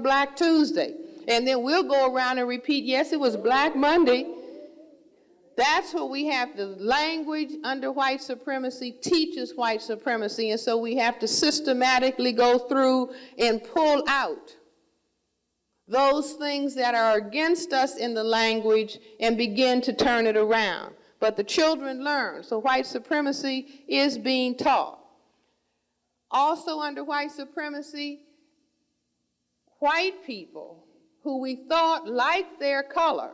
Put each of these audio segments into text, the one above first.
Black Tuesday. And then we'll go around and repeat, yes, it was Black Monday. That's what we have. The language under white supremacy teaches white supremacy, and so we have to systematically go through and pull out those things that are against us in the language and begin to turn it around. But the children learn, so white supremacy is being taught. Also under white supremacy, white people who we thought liked their color,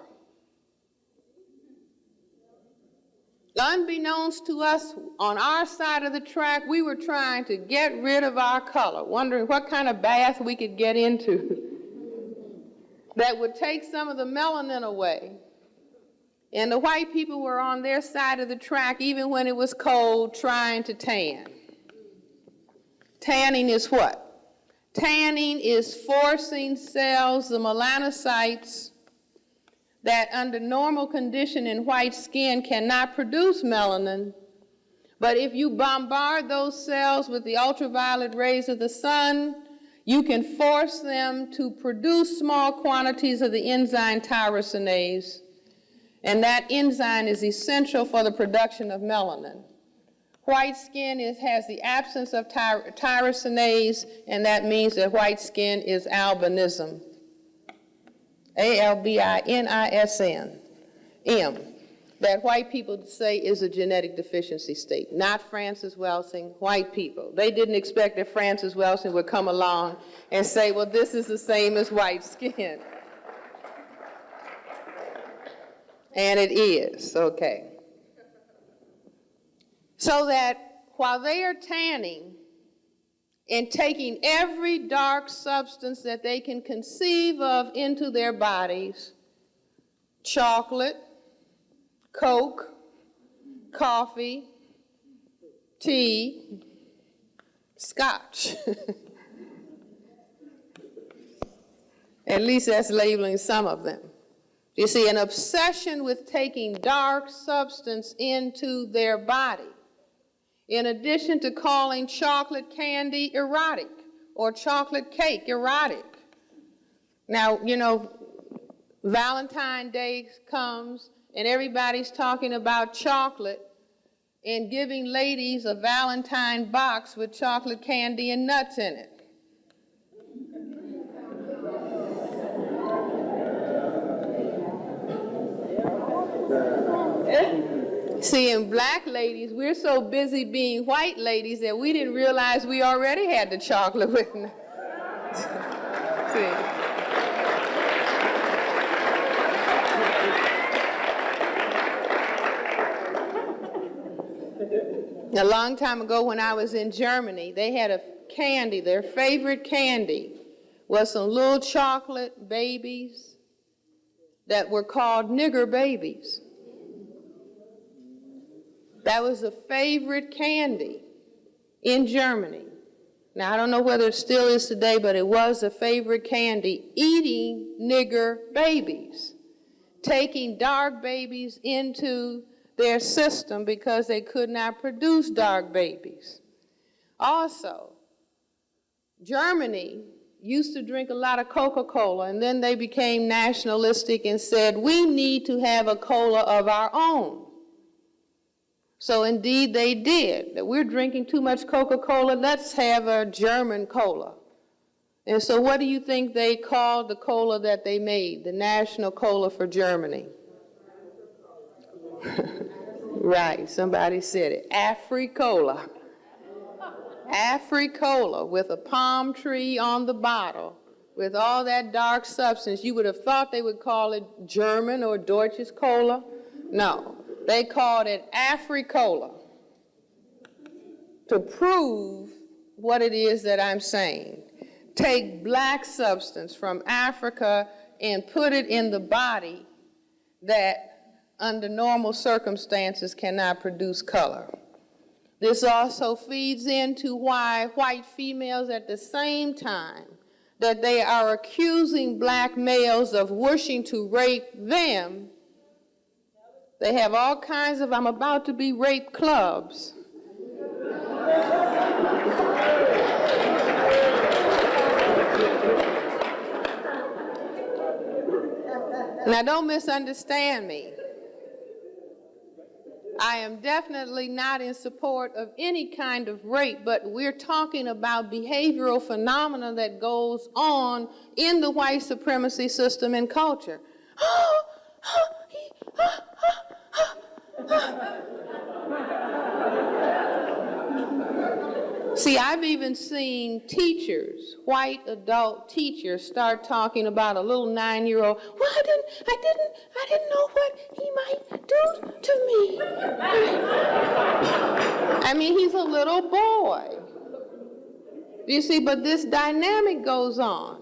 unbeknownst to us, on our side of the track, we were trying to get rid of our color, wondering what kind of bath we could get into that would take some of the melanin away. And the white people were on their side of the track, even when it was cold, trying to tan. Tanning is what? Tanning is forcing cells, the melanocytes, that under normal condition in white skin cannot produce melanin. But if you bombard those cells with the ultraviolet rays of the sun, you can force them to produce small quantities of the enzyme tyrosinase. And that enzyme is essential for the production of melanin. White skin has the absence of tyrosinase, and that means that white skin is albinism. ALBINISM, that white people say is a genetic deficiency state, not Frances Welsing, white people. They didn't expect that Frances Welsing would come along and say, well, this is the same as white skin. And it is, okay. So that while they are tanning and taking every dark substance that they can conceive of into their bodies, chocolate, Coke, coffee, tea, scotch. At least that's labeling some of them. You see, an obsession with taking dark substance into their body, in addition to calling chocolate candy erotic or chocolate cake erotic. Now, you know, Valentine's Day comes and everybody's talking about chocolate and giving ladies a Valentine box with chocolate candy and nuts in it. See, in black ladies, we're so busy being white ladies that we didn't realize we already had the chocolate with us. See. A long time ago when I was in Germany, they had a candy, their favorite candy was some little chocolate babies that were called nigger babies. That was a favorite candy in Germany. Now, I don't know whether it still is today, but it was a favorite candy, eating nigger babies, taking dark babies into their system because they could not produce dark babies. Also, Germany used to drink a lot of Coca-Cola, and then they became nationalistic and said, we need to have a cola of our own. So indeed they did. That we're drinking too much Coca-Cola, let's have a German cola. And so what do you think they called the cola that they made, the national cola for Germany? Right, somebody said it. Afri-Cola. Afri-Cola with a palm tree on the bottle with all that dark substance. You would have thought they would call it German or Deutsches Cola. No. They called it Afri-Cola to prove what it is that I'm saying. Take black substance from Africa and put it in the body that under normal circumstances cannot produce color. This also feeds into why white females at the same time that they are accusing black males of wishing to rape them, they have all kinds of I'm about to be raped clubs. Now, don't misunderstand me. I am definitely not in support of any kind of rape, but we're talking about behavioral phenomena that goes on in the white supremacy system and culture. See, I've even seen teachers, white adult teachers, start talking about a little 9-year-old. Well, I didn't know what he might do to me. I mean, he's a little boy. You see, but this dynamic goes on.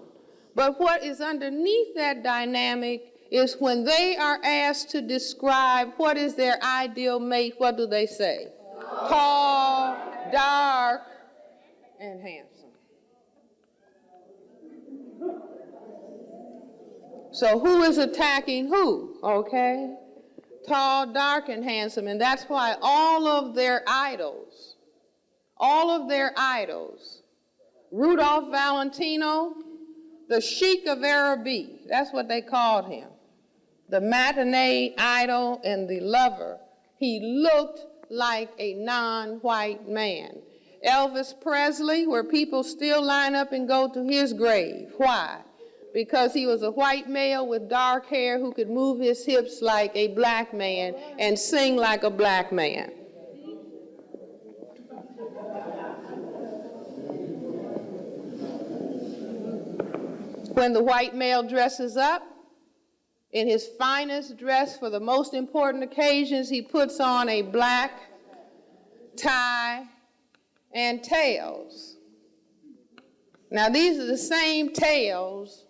But what is underneath that dynamic is when they are asked to describe what is their ideal mate, what do they say? Tall, dark, and handsome. So who is attacking who, okay? Tall, dark, and handsome. And that's why all of their idols, Rudolph Valentino, the Sheik of Araby, that's what they called him. The matinee idol and the lover. He looked like a non-white man. Elvis Presley, where people still line up and go to his grave. Why? Because he was a white male with dark hair who could move his hips like a black man and sing like a black man. When the white male dresses up in his finest dress for the most important occasions, he puts on a black tie and tails. Now, these are the same tails